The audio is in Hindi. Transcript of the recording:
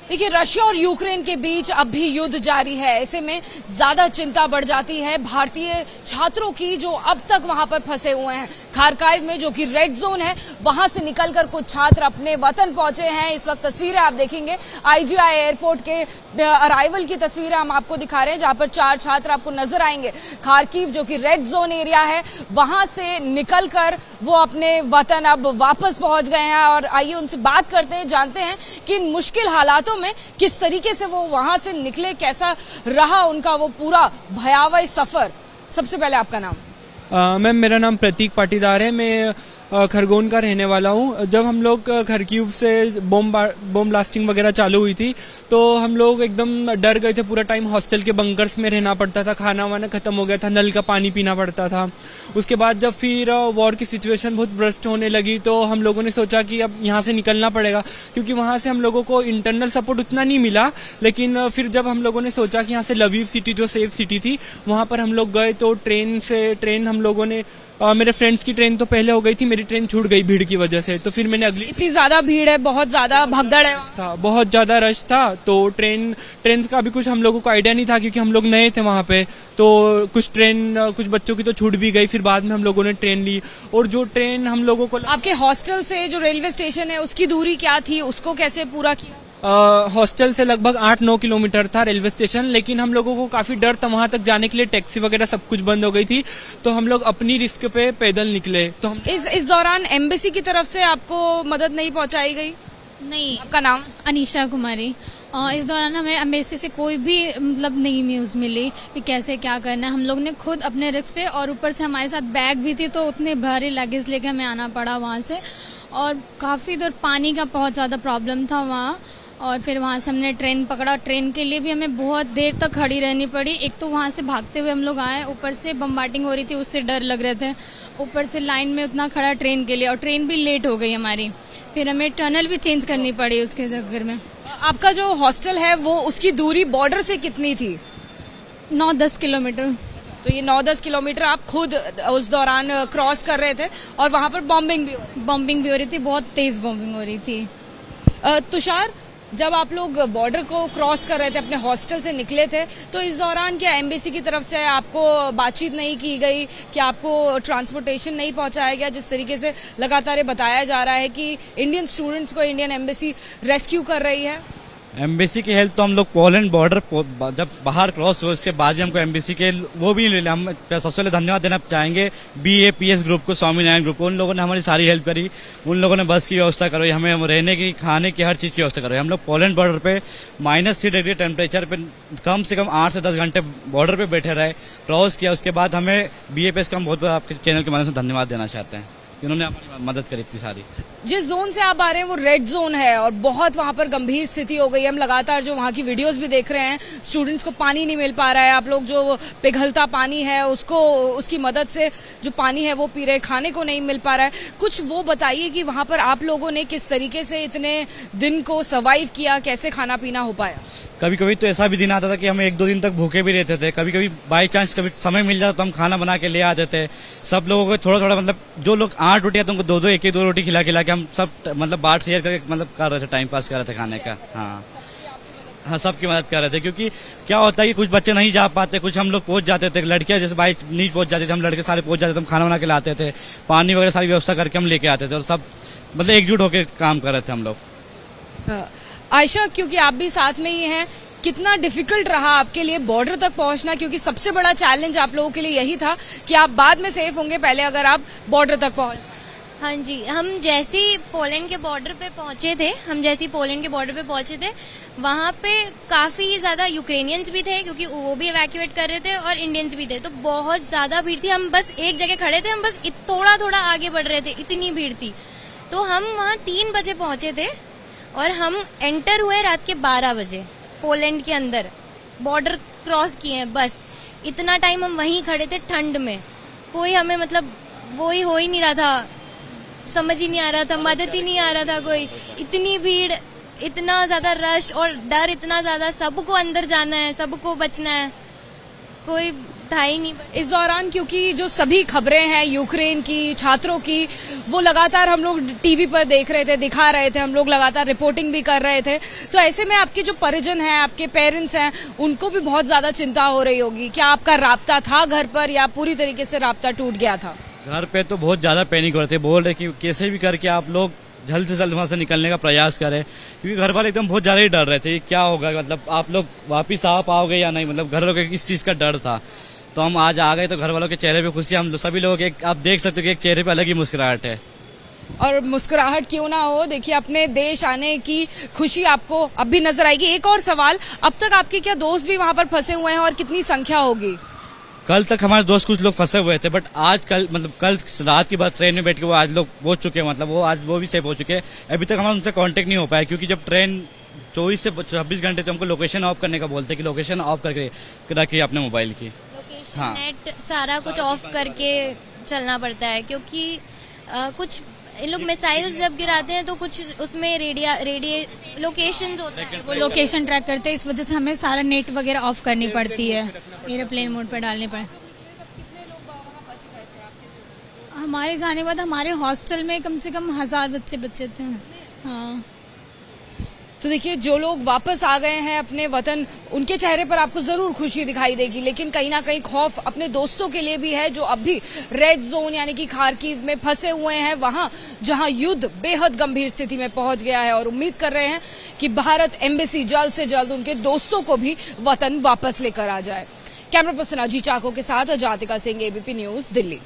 देखिए, रशिया और यूक्रेन के बीच अब भी युद्ध जारी है। ऐसे में ज्यादा चिंता बढ़ जाती है भारतीय छात्रों की जो अब तक वहां पर फंसे हुए हैं। खारकाइव में जो कि रेड जोन है, वहां से निकलकर कुछ छात्र अपने वतन पहुंचे हैं। इस वक्त तस्वीरें आप देखेंगे आईजीआई एयरपोर्ट के अराइवल की तस्वीरें हम आपको दिखा रहे हैं, जहां पर 4 छात्र आपको नजर आएंगे। खारकीव जो कि रेड जोन एरिया है, वहां से निकलकर वो अपने वतन अब वापस पहुंच गए हैं। और आइए उनसे बात करते हैं, जानते हैं कि इन मुश्किल हालातों में किस तरीके से वो वहां से निकले, कैसा रहा उनका वो पूरा भयावह सफर। सबसे पहले आपका नाम? मैम, मेरा नाम प्रतीक पाटीदार है। मैं खरगोन का रहने वाला हूँ। जब हम लोग खरकीव से बॉम्ब ब्लास्टिंग वगैरह चालू हुई थी तो हम लोग एकदम डर गए थे। पूरा टाइम हॉस्टल के बंकर्स में रहना पड़ता था, खाना वाना खत्म हो गया था, नल का पानी पीना पड़ता था। उसके बाद जब फिर वॉर की सिचुएशन बहुत वर्स्ट होने लगी तो हम लोगों ने सोचा कि अब यहाँ से निकलना पड़ेगा, क्योंकि वहाँ से हम लोगों को इंटरनल सपोर्ट उतना नहीं मिला। लेकिन फिर जब हम लोगों ने सोचा कि यहाँ से लवीव सिटी जो सेफ सिटी थी वहाँ पर हम लोग गए, तो ट्रेन हम लोगों ने मेरे फ्रेंड्स की ट्रेन तो पहले हो गई थी, मेरी ट्रेन छूट गई भीड़ की वजह से। तो फिर मैंने अगली, इतनी ज्यादा भीड़ है, बहुत ज्यादा भगदड़ है, था बहुत ज्यादा रश था। तो ट्रेन का भी कुछ हम लोगों को आइडिया नहीं था, क्योंकि हम लोग नए थे वहां पे। तो कुछ बच्चों की तो छूट भी गई। फिर बाद में हम लोगों ने ट्रेन ली, और जो ट्रेन हम लोगों को, आपके हॉस्टल से जो रेलवे स्टेशन है उसकी दूरी क्या थी, उसको कैसे पूरा किया? हॉस्टल से लगभग 8-9 किलोमीटर था रेलवे स्टेशन। लेकिन हम लोगों को काफी डर था वहां तक जाने के लिए, टैक्सी वगैरह सब कुछ बंद हो गई थी। तो हम लोग अपनी रिस्क पे पैदल निकले। तो हम इस दौरान एम्बेसी की तरफ से आपको मदद नहीं पहुंचाई गई? नहीं। आपका नाम? अनीशा कुमारी। इस दौरान हमें एम्बेसी से कोई भी मतलब नहीं न्यूज मिली कि कैसे क्या करना है। हम लोग ने खुद अपने रिस्क पे, और ऊपर से हमारे साथ बैग भी थी, तो उतने भारी लगेज लेके हमें आना पड़ा वहां से। और काफी दूर पानी का बहुत ज्यादा प्रॉब्लम था वहाँ। और फिर वहां से हमने ट्रेन पकड़ा। ट्रेन के लिए भी हमें बहुत देर तक खड़ी रहनी पड़ी। एक तो वहां से भागते हुए हम लोग आए, ऊपर से बम्बार्डिंग हो रही थी, उससे डर लग रहे थे। ऊपर से लाइन में उतना खड़ा ट्रेन के लिए, और ट्रेन भी लेट हो गई हमारी। फिर हमें टनल भी चेंज करनी पड़ी उसके चक्कर में। आपका जो हॉस्टल है वो, उसकी दूरी बॉर्डर से कितनी थी? 9-10 किलोमीटर। तो ये 9-10 किलोमीटर आप खुद उस दौरान क्रॉस कर रहे थे, और वहां पर बॉम्बिंग भी हो रही थी, बहुत तेज बॉम्बिंग हो रही थी। तुषार, जब आप लोग बॉर्डर को क्रॉस कर रहे थे, अपने हॉस्टल से निकले थे, तो इस दौरान क्या एम्बेसी की तरफ से आपको बातचीत नहीं की गई, कि आपको ट्रांसपोर्टेशन नहीं पहुंचाया गया? जिस तरीके से लगातार बताया जा रहा है कि इंडियन स्टूडेंट्स को इंडियन एम्बेसी रेस्क्यू कर रही है। एम्बेसी की हेल्प तो हम लोग पोलैंड बॉर्डर जब बाहर क्रॉस हुए उसके बाद ही हमको एम्बेसी के वो भी ले लिया। हम सबसे पहले धन्यवाद देना चाहेंगे BAPS ग्रुप को, स्वामीनारायण ग्रुप को। उन लोगों ने हमारी सारी हेल्प करी। उन लोगों ने बस की व्यवस्था करवाई, हमें रहने की, खाने की, हर चीज की व्यवस्था करवाई। हम लोग पोलैंड बॉर्डर पे -3 डिग्री टेम्परेचर पे कम से कम 8 से 10 घंटे बॉर्डर पे बैठे रहे, क्रॉस किया। उसके बाद हमें BAPS का हम बहुत आपके चैनल के माध्यम से धन्यवाद देना चाहते हैं, उन्होंने हमारी मदद करी थी सारी। जिस जोन से आप आ रहे हैं वो रेड जोन है, और बहुत वहां पर गंभीर स्थिति हो गई है। हम लगातार जो वहां की वीडियोस भी देख रहे हैं, स्टूडेंट्स को पानी नहीं मिल पा रहा है। आप लोग जो पिघलता पानी है उसकी मदद से जो पानी है वो पी रहे, खाने को नहीं मिल पा रहा है। कुछ वो बताइए कि वहां पर आप लोगों ने किस तरीके से इतने दिन को सर्वाइव किया, कैसे खाना पीना हो पाया? कभी कभी तो ऐसा भी दिन आता था कि हम 1-2 दिन तक भूखे भी रहते थे। कभी कभी बाई चांस कभी समय मिल जाता तो हम खाना बना के ले आते थे। सब लोगों को थोड़ा मतलब जो लोग 8 रोटियां तो उनको 2-2, 1-2 रोटी खिला के हम सब मतलब बांट शेयर करके मतलब कर रहे थे, टाइम पास कर रहे थे खाने का। हाँ, सबकी मदद कर रहे थे। क्योंकि क्या होता है कि कुछ बच्चे नहीं जा पाते, कुछ हम लोग पहुंच जाते थे। लड़कियां जैसे बाइक नहीं पहुंच जाती थे, हम लड़के सारे पहुंच जाते थे। हम खाना बना के लाते थे, पानी वगैरह सारी व्यवस्था करके हम लेके आते थे, और सब मतलब एकजुट होकर काम कर रहे थे हम लोग। आयशा, क्योंकि आप भी साथ में ही हैं, कितना डिफिकल्ट रहा आपके लिए बॉर्डर तक पहुंचना? क्योंकि सबसे बड़ा चैलेंज आप लोगों के लिए यही था कि आप बाद में सेफ होंगे, पहले अगर आप बॉर्डर तक पहुंच। हाँ जी, हम जैसे ही पोलैंड के बॉर्डर पे पहुंचे थे, वहाँ पे काफी ज्यादा यूक्रेनियंस भी थे, क्योंकि वो भी इवैक्यूएट कर रहे थे, और इंडियंस भी थे। तो बहुत ज्यादा भीड़ थी। हम बस एक जगह खड़े थे, हम बस थोड़ा आगे बढ़ रहे थे, इतनी भीड़ थी। तो हम वहाँ 3 बजे पहुंचे थे, और हम एंटर हुए रात के 12 बजे पोलैंड के अंदर। बॉर्डर क्रॉस किए हैं, बस इतना टाइम हम वहीं खड़े थे ठंड में। कोई हमें मतलब वो ही हो ही नहीं रहा था, समझ ही नहीं आ रहा था, मदद ही नहीं आ रहा था कोई। इतनी भीड़, इतना ज्यादा रश और डर इतना ज्यादा। सबको अंदर जाना है, सबको बचना है, कोई था ही नहीं। इस दौरान क्योंकि जो सभी खबरें हैं यूक्रेन की, छात्रों की, वो लगातार हम लोग टीवी पर देख रहे थे, दिखा रहे थे, हम लोग लगातार रिपोर्टिंग भी कर रहे थे, तो ऐसे में आपके जो परिजन हैं, आपके पेरेंट्स हैं, उनको भी बहुत ज्यादा चिंता हो रही होगी। क्या आपका राब्ता था घर पर या पूरी तरीके से राब्ता टूट गया था? घर पे तो बहुत ज्यादा पैनिक हो रहे थे, बोल रहे कि कैसे भी करके आप लोग जल्द से जल्द वहां से निकलने का प्रयास करें, क्योंकि घर वाले एकदम बहुत ज्यादा ही डर रहे थे क्या होगा, मतलब आप लोग वापिस आ पाओगे या नहीं, मतलब घर वालों को इस चीज का डर था। तो हम आज आ गए तो घर वालों के चेहरे पे खुशी, हम सभी लोगों के आप देख सकते हो कि एक चेहरे पे अलग ही मुस्कुराहट है। और मुस्कुराहट क्यों ना हो, देखिए अपने देश आने की खुशी आपको अब भी नजर आएगी। एक और सवाल, अब तक आपके क्या दोस्त भी वहां पर फंसे हुए हैं और कितनी संख्या होगी? कल तक हमारे दोस्त कुछ लोग फंसे हुए थे, बट आज कल रात की बात ट्रेन में बैठ के वो आज लोग पहुंच चुके हैं, मतलब वो भी सेफ हो चुके हैं। अभी तक हमारा उनसे कांटेक्ट नहीं हो पाया, क्योंकि जब ट्रेन 24 से 26 घंटे तो हमको लोकेशन ऑफ करने का बोलते हैं कि लोकेशन ऑफ करके रखिए अपने मोबाइल की। हाँ। नेट सारा कुछ ऑफ करके चलना पड़ता है, क्योंकि कुछ इन लोग मिसाइल्स जब गिराते हैं तो कुछ उसमें लोकेशंस होते हैं, वो लोकेशन ट्रैक करते हैं, इस वजह से हमें सारा नेट वगैरह ऑफ करनी पड़ती है, एरोप्लेन मोड पर डालने पड़े। हमारे जाने के बाद हमारे हॉस्टल में कम से कम 1000 बच्चे थे। हाँ, तो देखिए जो लोग वापस आ गए हैं अपने वतन, उनके चेहरे पर आपको जरूर खुशी दिखाई देगी, लेकिन कहीं ना कहीं खौफ अपने दोस्तों के लिए भी है जो अब भी रेड जोन यानी कि खार्किव में फंसे हुए हैं, वहां जहां युद्ध बेहद गंभीर स्थिति में पहुंच गया है, और उम्मीद कर रहे हैं कि भारत एम्बेसी जल्द से जल्द उनके दोस्तों को भी वतन वापस लेकर आ जाए। कैमरा पर्सन अजीत चाको के साथ अजातिका सिंह, एबीपी न्यूज, दिल्ली।